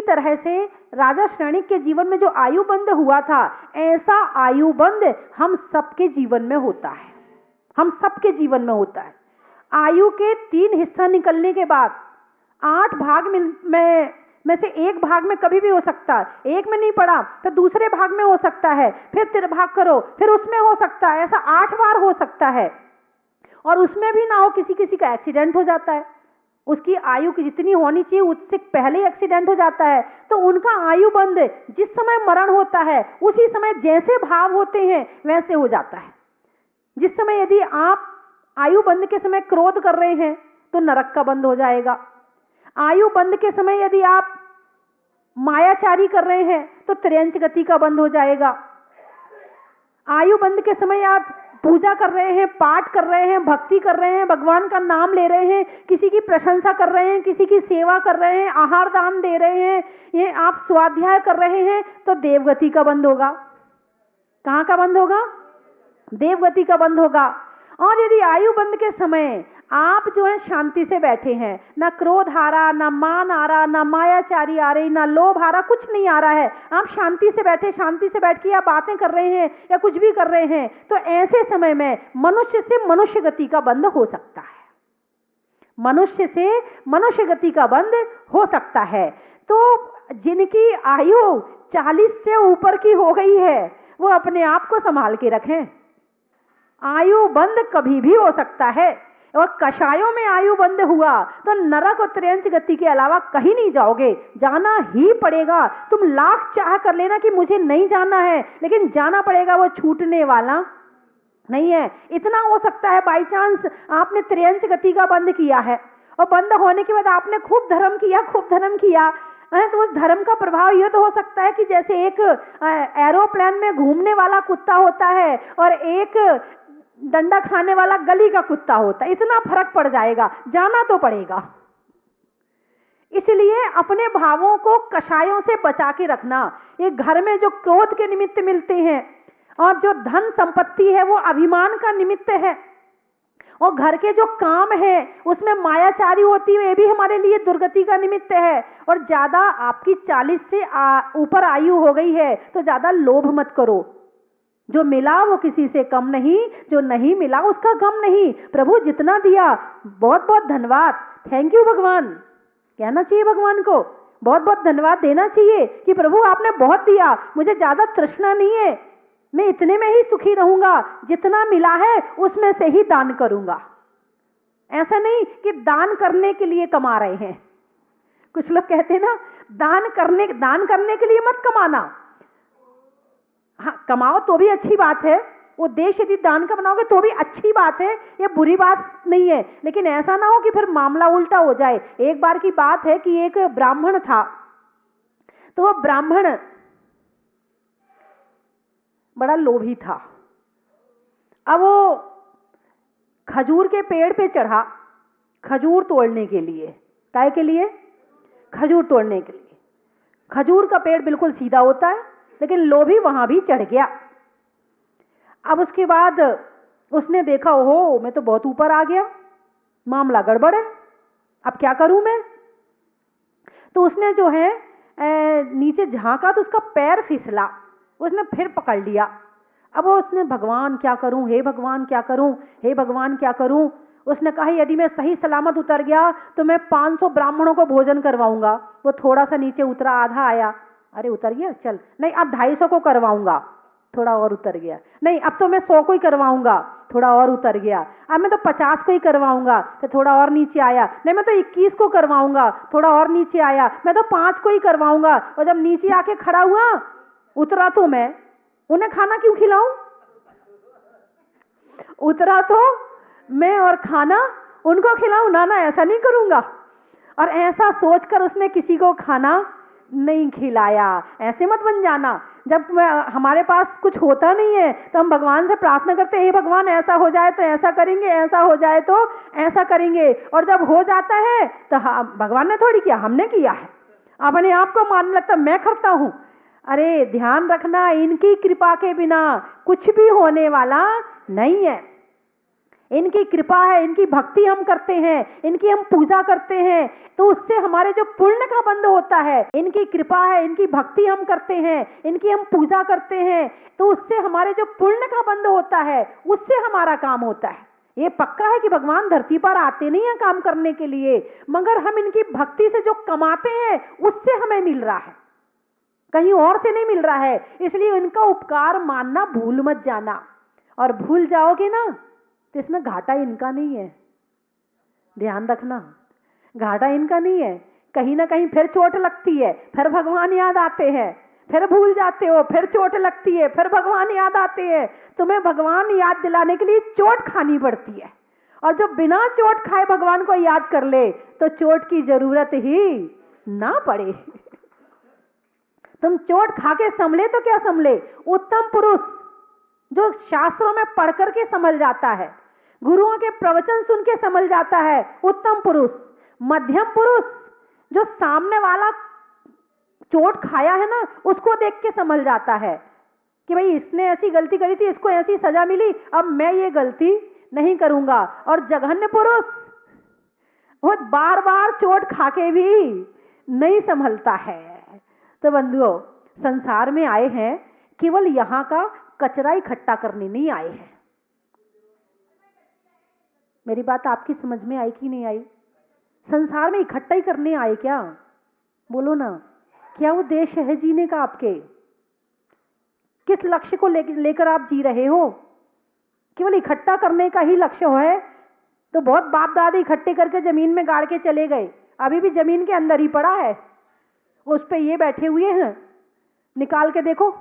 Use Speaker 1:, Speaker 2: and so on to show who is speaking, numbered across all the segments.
Speaker 1: तरह से राजा श्रेणिक के जीवन में जो आयु बंध हुआ था, ऐसा आयु बंध हम सबके जीवन में होता है, हम सबके जीवन में होता है। आयु के 3 हिस्सा निकलने के बाद 8 भाग में से एक भाग में कभी भी हो सकता है, एक में नहीं पड़ा तो दूसरे भाग में हो सकता है, फिर तिरभाग करो फिर उसमें हो सकता है, ऐसा 8 बार हो सकता है। और उसमें भी ना हो, किसी किसी का एक्सीडेंट हो जाता है, उसकी आयु की जितनी होनी चाहिए उससे पहले एक्सीडेंट हो जाता है, तो उनका आयु बंध जिस समय मरण होता है उसी समय जैसे भाव होते हैं वैसे हो जाता है। जिस समय यदि आप आयु बंध के समय क्रोध कर रहे हैं तो नरक का बंध हो जाएगा। आयु बंध के समय यदि आप मायाचारी कर रहे हैं तो त्र्यंच गति का बंध हो जाएगा। आयु बंध के समय आप पूजा कर रहे हैं, पाठ कर रहे हैं, भक्ति कर रहे हैं, भगवान का नाम ले रहे हैं, किसी की प्रशंसा कर रहे हैं, किसी की सेवा कर रहे हैं, आहार दान दे रहे हैं, ये आप स्वाध्याय कर रहे हैं तो देवगति का बंध होगा। कहाँ का बंध होगा? देवगति का बंध होगा। और यदि आयु बंध के समय आप जो है शांति से बैठे हैं, ना क्रोध आ रहा, ना मान आ रहा, ना मायाचारी आ रही, ना लोभ आ रहा, कुछ नहीं आ रहा है, आप शांति से बैठे, शांति से बैठ के आप बातें कर रहे हैं या कुछ भी कर रहे हैं, तो ऐसे समय में मनुष्य से मनुष्य गति का बंध हो सकता है, मनुष्य से मनुष्य गति का बंध हो सकता है। तो जिनकी आयु 40 से ऊपर की हो गई है वो अपने आप को संभाल के रखें, आयु बंध कभी भी हो सकता है। और कषायों में आयु बंध हुआ तो नरक और त्र्यंच गति के अलावा कहीं नहीं जाओगे, जाना ही पड़ेगा। तुम लाख चाह कर लेना कि मुझे नहीं जाना है, लेकिन जाना पड़ेगा, वो छूटने वाला नहीं है। इतना हो सकता है बाई चांस आपने त्र्यंच गति का बंध किया है और बंद होने के बाद आपने खूब धर्म किया, खूब धर्म किया, तो उस धर्म का प्रभाव यह तो हो सकता है कि जैसे एक एरोप्लेन में घूमने वाला कुत्ता होता है और एक डंडा खाने वाला गली का कुत्ता होता है, इतना फर्क पड़ जाएगा, जाना तो पड़ेगा। इसलिए अपने भावों को कषायों से बचा के रखना। ये घर में जो क्रोध के निमित्त मिलते हैं और जो धन संपत्ति है वो अभिमान का निमित्त है, और घर के जो काम है उसमें मायाचारी होती है, ये भी हमारे लिए दुर्गति का निमित्त है। और ज्यादा आपकी 40 से ऊपर आयु हो गई है तो ज्यादा लोभ मत करो। जो मिला वो किसी से कम नहीं, जो नहीं मिला उसका गम नहीं। प्रभु जितना दिया बहुत बहुत धन्यवाद, थैंक यू भगवान कहना चाहिए, भगवान को बहुत बहुत धन्यवाद देना चाहिए कि प्रभु आपने बहुत दिया, मुझे ज्यादा तृष्णा नहीं है, मैं इतने में ही सुखी रहूंगा, जितना मिला है उसमें से ही दान करूंगा। ऐसा नहीं कि दान करने के लिए कमा रहे हैं। कुछ लोग कहते हैं ना दान करने के लिए मत कमाना। हाँ, कमाओ तो भी अच्छी बात है, उद्देश्य यदि दान का बनाओगे तो भी अच्छी बात है, ये बुरी बात नहीं है, लेकिन ऐसा ना हो कि फिर मामला उल्टा हो जाए। एक बार की बात है कि एक ब्राह्मण था, तो वो ब्राह्मण बड़ा लोभी था। अब वो खजूर के पेड़ पे चढ़ा खजूर तोड़ने के लिए। काय के लिए? खजूर तोड़ने के लिए। खजूर का पेड़ बिल्कुल सीधा होता है, लेकिन लोभी वहां भी चढ़ गया। अब उसके बाद उसने देखा, ओहो मैं तो बहुत ऊपर आ गया, मामला गड़बड़ है, अब क्या करूं मैं। तो उसने जो है नीचे झांका तो उसका पैर फिसला, उसने फिर पकड़ लिया। अब वो उसने भगवान क्या करूं, हे भगवान क्या करूं, हे भगवान क्या करूं। उसने कहा यदि मैं सही सलामत उतर गया तो मैं 500 ब्राह्मणों को भोजन करवाऊंगा। वो थोड़ा सा नीचे उतरा, आधा आया, अरे उतर गया, चल नहीं अब 250 को करवाऊंगा, थोड़ा और उतर गया, नहीं अब तो मैं 100 को ही करवाऊंगा, थोड़ा और उतर गया, अब मैं तो 50 को ही करवाऊंगा, तो थोड़ा और नीचे आया, नहीं मैं तो 21 को करवाऊंगा, थोड़ा और नीचे आया, मैं तो 5 को ही करवाऊंगा। और जब नीचे आके खड़ा हुआ, उतरा तो मैं, उन्हें खाना क्यों खिलाऊं, उतरा तो मैं और खाना उनको खिलाऊं, ना ना ऐसा नहीं करूंगा। और ऐसा सोचकर उसने किसी को खाना नहीं खिलाया। ऐसे मत बन जाना। जब हमारे पास कुछ होता नहीं है तो हम भगवान से प्रार्थना करते हैं, हे भगवान ऐसा हो जाए तो ऐसा करेंगे, ऐसा हो जाए तो ऐसा करेंगे, और जब हो जाता है तो भगवान ने थोड़ी किया, हमने किया है। अपने आप को मानने लगता मैं करता हूं। अरे ध्यान रखना, इनकी कृपा के बिना कुछ भी होने वाला नहीं है। इनकी कृपा है, इनकी भक्ति हम करते हैं, इनकी हम पूजा करते हैं, तो उससे हमारे जो पुण्य का बंध होता है, इनकी कृपा है, इनकी भक्ति हम करते हैं, इनकी हम पूजा करते हैं, तो उससे हमारे जो पुण्य का बंध होता है, उससे हमारा काम होता है। ये पक्का है कि भगवान धरती पर आते नहीं है काम करने के लिए, मगर हम इनकी भक्ति से जो कमाते हैं उससे हमें मिल रहा है, कहीं और से नहीं मिल रहा है। इसलिए इनका उपकार मानना भूल मत जाना, और भूल जाओगे ना तो इसमें घाटा इनका नहीं है, ध्यान रखना, घाटा इनका नहीं है। कहीं ना कहीं फिर चोट लगती है, फिर भगवान याद आते हैं, फिर भूल जाते हो, फिर चोट लगती है, फिर भगवान याद आते हैं। तुम्हें भगवान याद दिलाने के लिए चोट खानी पड़ती है, और जो बिना चोट खाए भगवान को याद कर ले तो चोट की जरूरत ही ना पड़े। तुम चोट खा के संभले तो क्या संभले, उत्तम पुरुष जो शास्त्रों में पढ़ करके संभल जाता है, गुरुओं के प्रवचन सुन के संभल जाता है, उत्तम पुरुष। मध्यम पुरुष जो सामने वाला चोट खाया है ना, उसको देख के संभल जाता है कि भाई इसने ऐसी गलती करी थी, इसको ऐसी सजा मिली, अब मैं ये गलती नहीं करूंगा। और जघन्य पुरुष वो बार बार चोट खा के भी नहीं संभलता है। तो बंधुओं, संसार में आए हैं केवल यहां का कचरा इकट्ठा करने नहीं आए हैं। मेरी बात आपकी समझ में आई कि नहीं आई? संसार में इकट्ठा ही करने आए क्या? बोलो ना, क्या उद्देश्य है जीने का आपके? किस लक्ष्य को लेकर आप जी रहे हो? केवल इकट्ठा करने का ही लक्ष्य है तो बहुत बाप दादी इकट्ठे करके जमीन में गाड़ के चले गए, अभी भी जमीन के अंदर ही पड़ा है, उस पे ये बैठे हुए हैं, निकाल के देखो,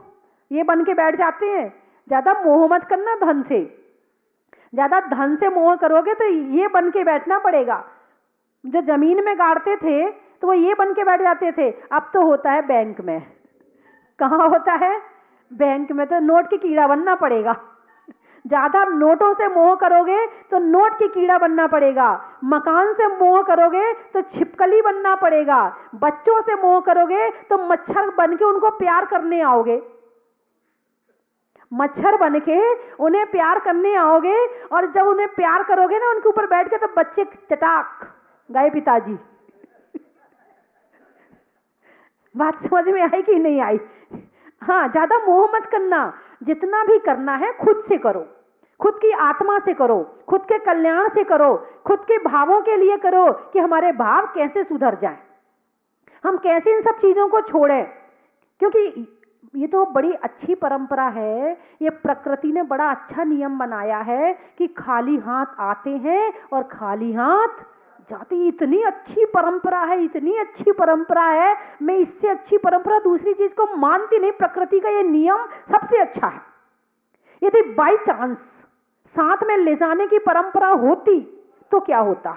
Speaker 1: ये बन के बैठ जाते हैं। ज्यादा मोह मत करना धन से, ज्यादा धन से मोह करोगे तो ये बन के बैठना पड़ेगा। जो जमीन में गाड़ते थे तो वो ये बन के बैठ जाते थे, अब तो होता है बैंक में। कहाँ होता है? बैंक में। तो नोट की कीड़ा बनना पड़ेगा। ज्यादा नोटों से मोह करोगे तो नोट की कीड़ा बनना पड़ेगा, मकान से मोह करोगे तो छिपकली बनना पड़ेगा, बच्चों से मोह करोगे तो मच्छर बन के उनको प्यार करने आओगे, मच्छर बन के उन्हें प्यार करने आओगे, और जब उन्हें प्यार करोगे ना उनके ऊपर बैठ के, तो बच्चे चटाक गए पिताजी। बात समझ में आई कि नहीं आई? हाँ, ज्यादा मोह मत करना, जितना भी करना है खुद से करो, खुद की आत्मा से करो, खुद के कल्याण से करो, खुद के भावों के लिए करो कि हमारे भाव कैसे सुधर जाएं, हम कैसे इन सब चीजों को छोड़ें। क्योंकि ये तो बड़ी अच्छी परंपरा है, ये प्रकृति ने बड़ा अच्छा नियम बनाया है कि खाली हाथ आते हैं और खाली हाथ जाते। इतनी अच्छी परंपरा है, इतनी अच्छी परंपरा है, मैं इससे अच्छी परंपरा दूसरी चीज को मानती नहीं। प्रकृति का ये नियम सबसे अच्छा है। यदि बाई चांस साथ में ले जाने की परंपरा होती तो क्या होता?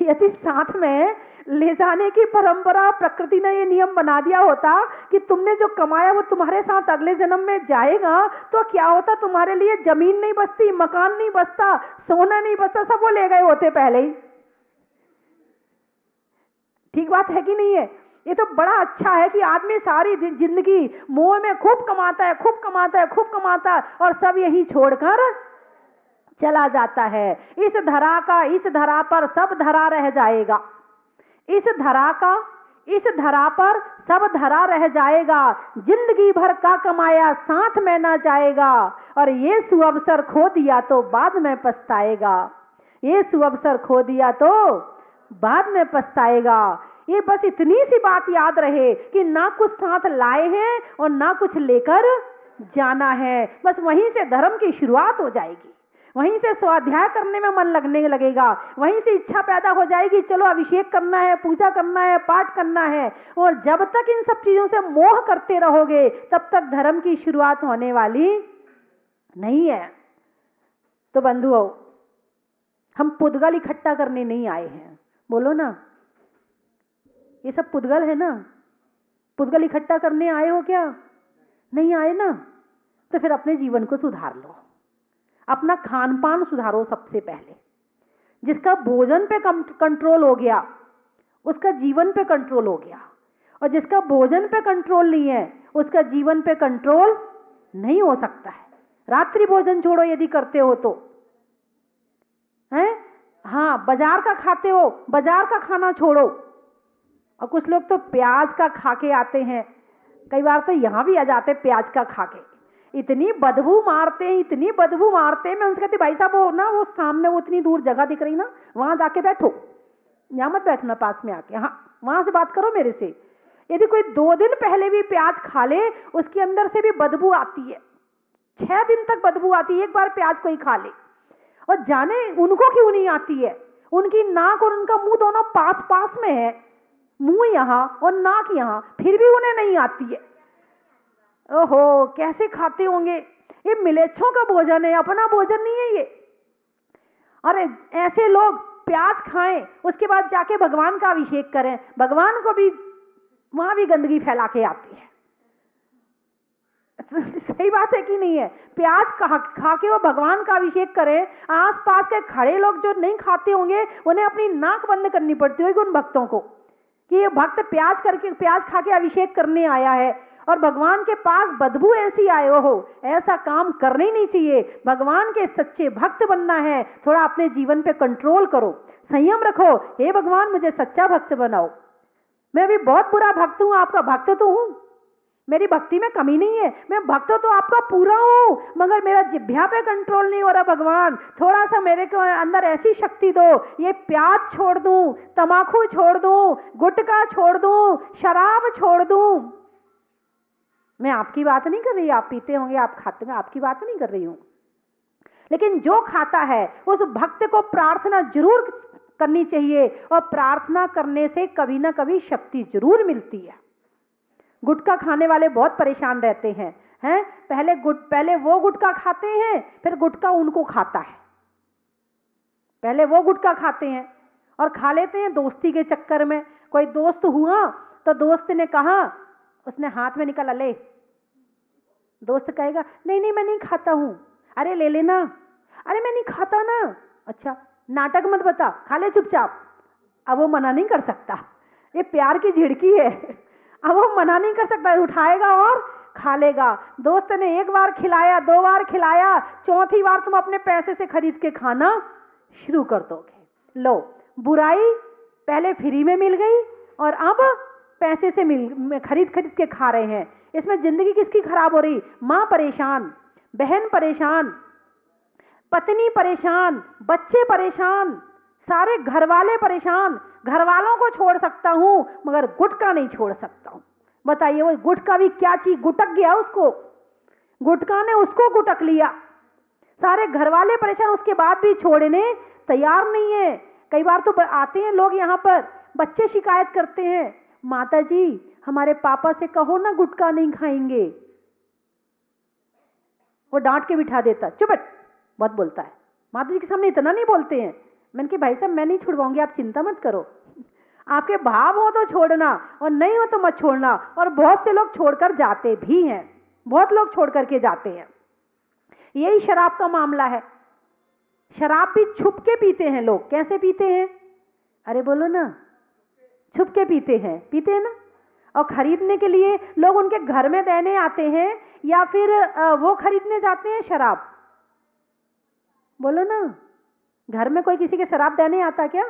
Speaker 1: यदि साथ में ले जाने की परंपरा, प्रकृति ने ये नियम बना दिया होता कि तुमने जो कमाया वो तुम्हारे साथ अगले जन्म में जाएगा, तो क्या होता? तुम्हारे लिए जमीन नहीं बचती, मकान नहीं बचता, सोना नहीं बचता, सब वो ले गए होते पहले ही। ठीक बात है कि नहीं है? ये तो बड़ा अच्छा है कि आदमी सारी जिंदगी मोह में खूब कमाता है, खूब कमाता है, खूब कमाता है, और सब यही छोड़कर चला जाता है। इस धरा पर सब धरा रह जाएगा, इस धरा पर सब धरा रह जाएगा, जिंदगी भर का कमाया साथ में ना जाएगा, और ये सुअवसर खो दिया तो बाद में पछताएगा, ये सुअवसर खो दिया तो बाद में पछताएगा। ये बस इतनी सी बात याद रहे कि ना कुछ साथ लाए हैं और ना कुछ लेकर जाना है। बस वहीं से धर्म की शुरुआत हो जाएगी, वहीं से स्वाध्याय करने में मन लगने लगेगा, वहीं से इच्छा पैदा हो जाएगी, चलो अभिषेक करना है, पूजा करना है, पाठ करना है। और जब तक इन सब चीजों से मोह करते रहोगे तब तक धर्म की शुरुआत होने वाली नहीं है। तो बंधुओं, हम पुद्गल इकट्ठा करने नहीं आए हैं, बोलो ना। ये सब पुद्गल है ना? पुद्गल इकट्ठा करने आए हो क्या? नहीं आए ना? तो फिर अपने जीवन को सुधार लो, अपना खान पान सुधारो। सबसे पहले जिसका भोजन पे कंट्रोल हो गया उसका जीवन पे कंट्रोल हो गया, और जिसका भोजन पे कंट्रोल नहीं है उसका जीवन पे कंट्रोल नहीं हो सकता है। रात्रि भोजन छोड़ो यदि करते हो तो, हैं? हाँ, बाजार का खाते हो, बाजार का खाना छोड़ो। और कुछ लोग तो प्याज का खा के आते हैं, कई बार तो यहाँ भी आ जाते प्याज का खा के, इतनी बदबू मारते हैं, इतनी बदबू मारते हैं। मैं उनसे कहती भाई साहब वो ना, वो सामने वो इतनी दूर जगह दिख रही ना, वहां जाके बैठो, यहाँ मत बैठना पास में आके, हाँ वहां से बात करो मेरे से। यदि कोई 2 दिन पहले भी प्याज खा ले, उसके अंदर से भी बदबू आती है, 6 दिन तक बदबू आती है। एक बार प्याज कोई खा ले, और जाने उनको क्यों नहीं आती है, उनकी नाक और उनका मुंह दोनों पास पास में है, मुंह यहाँ और नाक यहाँ, फिर भी उन्हें नहीं आती है। ओहो, कैसे खाते होंगे, ये मिलेच्छों का भोजन है, अपना भोजन नहीं है ये। अरे ऐसे लोग प्याज खाएं, उसके बाद जाके भगवान का अभिषेक करें, भगवान को भी वहां भी गंदगी फैला के आती है। सही बात है कि नहीं है? प्याज खा के वो भगवान का अभिषेक करें, आसपास के खड़े लोग जो नहीं खाते होंगे उन्हें अपनी नाक बंद करनी पड़ती होगी उन भक्तों को, कि ये भक्त प्याज खा के अभिषेक करने आया है और भगवान के पास बदबू ऐसी आए हो। ऐसा काम करना ही नहीं चाहिए। भगवान के सच्चे भक्त बनना है, थोड़ा अपने जीवन पे कंट्रोल करो, संयम रखो। हे भगवान मुझे सच्चा भक्त बनाओ, मैं भी बहुत बुरा भक्त हूं, आपका भक्त तो हूं, मेरी भक्ति में कमी नहीं है, मैं भक्त तो आपका पूरा हूं, मगर मेरा जिह्वा पे कंट्रोल नहीं हो रहा। भगवान थोड़ा सा मेरे को अंदर ऐसी शक्ति दो, ये प्याज छोड़ दूं, तमाकू छोड़ दूं, गुटखा छोड़ दूं, शराब छोड़ दूं। मैं आपकी बात नहीं कर रही, आप पीते होंगे, आप खाते होंगे, आपकी बात नहीं कर रही हूं। लेकिन जो खाता है उस भक्त को प्रार्थना जरूर करनी चाहिए, और प्रार्थना करने से कभी ना कभी शक्ति जरूर मिलती है। गुटखा खाने वाले बहुत परेशान रहते हैं, पहले वो गुटखा खाते हैं, फिर गुटखा उनको खाता है। पहले वो गुटखा खाते हैं और खा लेते हैं दोस्ती के चक्कर में। कोई दोस्त हुआ तो दोस्त ने कहा, उसने हाथ में निकाला, ले। दोस्त कहेगा नहीं नहीं मैं नहीं खाता हूं, अरे ले लेना, अरे मैं नहीं खाता ना, अच्छा नाटक मत बता, खा ले चुपचाप। अब वो मना नहीं कर सकता, ये प्यार की झिड़की है, अब वो मना नहीं कर सकता, उठाएगा और खा लेगा। दोस्त ने 1 बार खिलाया, 2 बार खिलाया, 4थी बार तुम अपने पैसे से खरीद के खाना शुरू कर दोगे। लो, बुराई पहले फ्री में मिल गई और अब पैसे से खरीद के खा रहे हैं। इसमें जिंदगी किसकी खराब हो रही? माँ परेशान, बहन परेशान, पत्नी परेशान, बच्चे परेशान, सारे घर वाले परेशान। घर वालों को छोड़ सकता हूं मगर गुटखा नहीं छोड़ सकता हूं। बताइए, वो गुटखा भी क्या चीज, गुटक गया उसको, गुटखा ने उसको गुटक लिया। सारे घर वाले परेशान, उसके बाद भी छोड़ने तैयार नहीं है। कई बार तो आते हैं लोग यहाँ पर, बच्चे शिकायत करते हैं, माता जी हमारे पापा से कहो ना गुटखा नहीं खाएंगे। वो डांट के बिठा देता, चुप हट, बहुत बोलता है। माता जी के सामने इतना नहीं बोलते हैं। मैंने कहा भाई साहब मैं नहीं छुड़वाऊंगी, आप चिंता मत करो, आपके भाव हो तो छोड़ना और नहीं हो तो मत छोड़ना। और बहुत से लोग छोड़कर जाते भी हैं, बहुत लोग छोड़ करके जाते हैं। यही शराब का मामला है। शराब भी छुप के पीते हैं लोग। कैसे पीते हैं? अरे बोलो ना, छुप के पीते हैं ना। और खरीदने के लिए लोग उनके घर में देने आते हैं या फिर वो खरीदने जाते हैं शराब। बोलो ना, घर में कोई किसी के शराब देने आता क्या?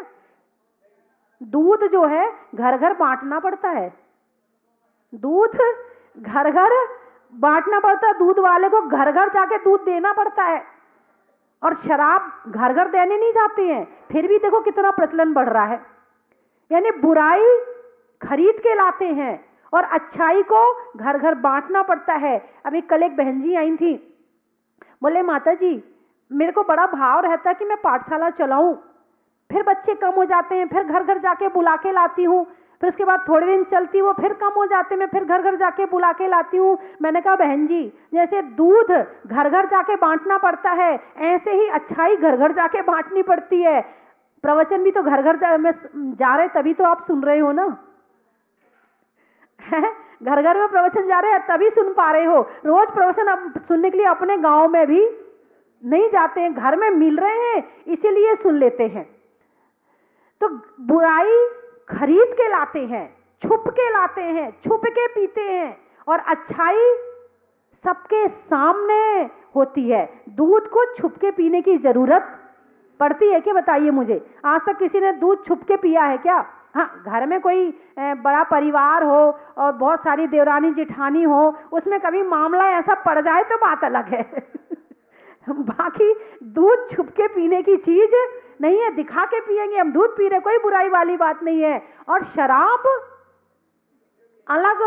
Speaker 1: दूध जो है घर घर बांटना पड़ता है, दूध घर घर बांटना पड़ता है, दूध वाले को घर घर जाके दूध देना पड़ता है। और शराब घर घर देने नहीं जाते हैं, फिर भी देखो कितना प्रचलन बढ़ रहा है। यानी बुराई खरीद के लाते हैं और अच्छाई को घर घर बांटना पड़ता है। अभी कल एक बहन जी आई थी, बोले माता जी मेरे को बड़ा भाव रहता है कि मैं पाठशाला चलाऊं, फिर बच्चे कम हो जाते हैं, फिर घर घर जाके बुला के लाती हूँ, फिर उसके बाद थोड़े दिन चलती वो फिर कम हो जाते, मैं फिर घर घर जाके बुला के लाती हूँ। मैंने कहा बहन जी जैसे दूध घर घर जाके बांटना पड़ता है, ऐसे ही अच्छाई घर घर जाके बांटनी पड़ती है। प्रवचन भी तो घर घर में जा रहे तभी तो आप सुन रहे हो ना, घर घर में प्रवचन जा रहे हैं तभी सुन पा रहे हो। रोज प्रवचन अब सुनने के लिए अपने गांव में भी नहीं जाते हैं, घर में मिल रहे हैं इसीलिए सुन लेते हैं। तो बुराई खरीद के लाते हैं, छुप के लाते हैं, छुप के पीते हैं, और अच्छाई सबके सामने होती है। दूध को छुप के पीने की जरूरत पड़ती है क्या? बताइए मुझे, आज तक किसी ने दूध छुप के पिया है क्या? हाँ, घर में कोई बड़ा परिवार हो और बहुत सारी देवरानी जिठानी हो, उसमें कभी मामला ऐसा पड़ जाए तो बात अलग है। बाकी दूध छुप के पीने की चीज नहीं है, दिखा के पिएंगे हम दूध पी रहे, कोई बुराई वाली बात नहीं है। और शराब अलग,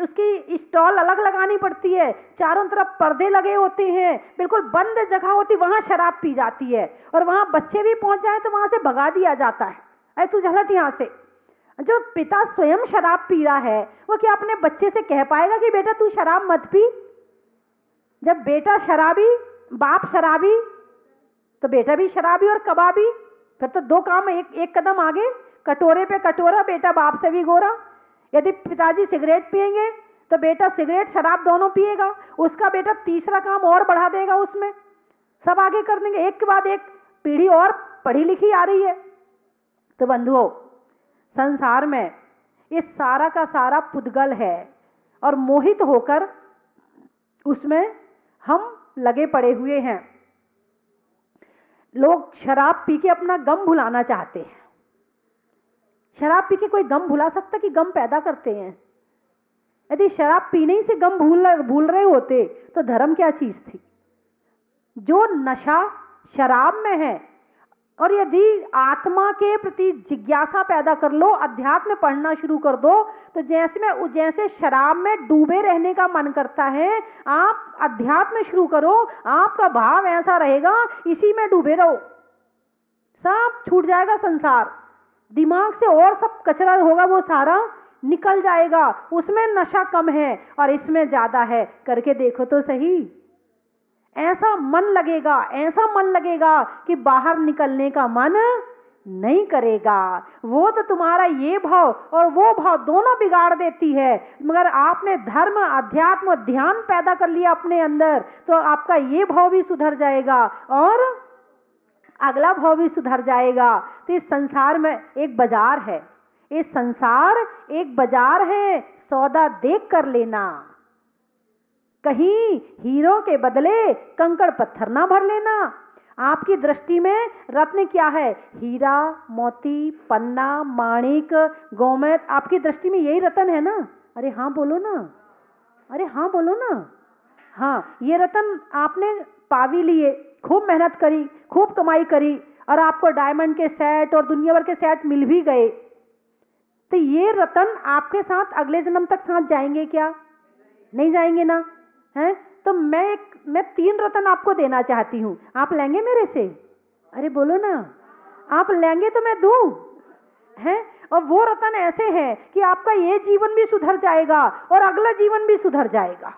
Speaker 1: उसकी स्टॉल अलग लगानी पड़ती है, चारों तरफ पर्दे लगे होते हैं, बिल्कुल बंद जगह होती, वहां शराब पी जाती है। और वहां बच्चे भी पहुंच जाए तो वहां से भगा दिया जाता है, अरे तू झलट यहां से। जो पिता स्वयं शराब पी रहा है, वो क्या अपने बच्चे से कह पाएगा कि बेटा तू शराब मत पी? जब बेटा शराबी, बाप शराबी, तो बेटा भी शराबी और कबाबी, फिर तो दो काम एक कदम आगे, कटोरे पे कटोरा, बेटा बाप से भी गोरा। यदि पिताजी सिगरेट पिएंगे तो बेटा सिगरेट शराब दोनों पिएगा, उसका बेटा तीसरा काम और बढ़ा देगा, उसमें सब आगे कर देंगे, एक के बाद एक पीढ़ी और पढ़ी लिखी आ रही है। तो बंधुओं, संसार में ये सारा का सारा पुद्गल है और मोहित होकर उसमें हम लगे पड़े हुए हैं। लोग शराब पी के अपना गम भुलाना चाहते हैं। शराब पी के कोई गम भुला सकता कि गम पैदा करते हैं? यदि शराब पीने ही से गम भूल रहे होते तो धर्म क्या चीज थी? जो नशा शराब में है, और यदि आत्मा के प्रति जिज्ञासा पैदा कर लो, अध्यात्म पढ़ना शुरू कर दो, तो जैसे शराब में डूबे रहने का मन करता है, आप अध्यात्म शुरू करो, आपका भाव ऐसा रहेगा इसी में डूबे रहो, सब छूट जाएगा संसार, दिमाग से और सब कचरा होगा वो सारा निकल जाएगा। उसमें नशा कम है और इसमें ज्यादा है, करके देखो तो सही। ऐसा मन लगेगा कि बाहर निकलने का मन नहीं करेगा। वो तो तुम्हारा ये भाव और वो भाव दोनों बिगाड़ देती है। मगर आपने धर्म, अध्यात्म, ध्यान पैदा कर लिया अपने अंदर, तो आपका ये भाव भी सुधर जाएगा और अगला भाव भी सुधर जाएगा। तो इस संसार में एक बाजार है, इस संसार एक बाजार है, सौदा देख कर लेना। कहीं हीरों के बदले कंकड़ पत्थर ना भर लेना। आपकी दृष्टि में रत्न क्या है? हीरा, मोती, पन्ना, माणिक, गोमेद, आपकी दृष्टि में यही रत्न है ना? अरे हाँ बोलो ना, अरे हाँ बोलो ना। हाँ, ये रत्न आपने पावी लिए, खूब मेहनत करी, खूब कमाई करी, और आपको डायमंड के सेट और दुनिया भर के सेट मिल भी गए, तो ये रत्न आपके साथ अगले जन्म तक साथ जाएंगे क्या? नहीं जाएंगे ना, हैं? तो मैं 3 रत्न आपको देना चाहती हूँ, आप लेंगे मेरे से? अरे बोलो ना, आप लेंगे तो मैं दूं, हैं? और वो रत्न ऐसे हैं कि आपका ये जीवन भी सुधर जाएगा और अगला जीवन भी सुधर जाएगा।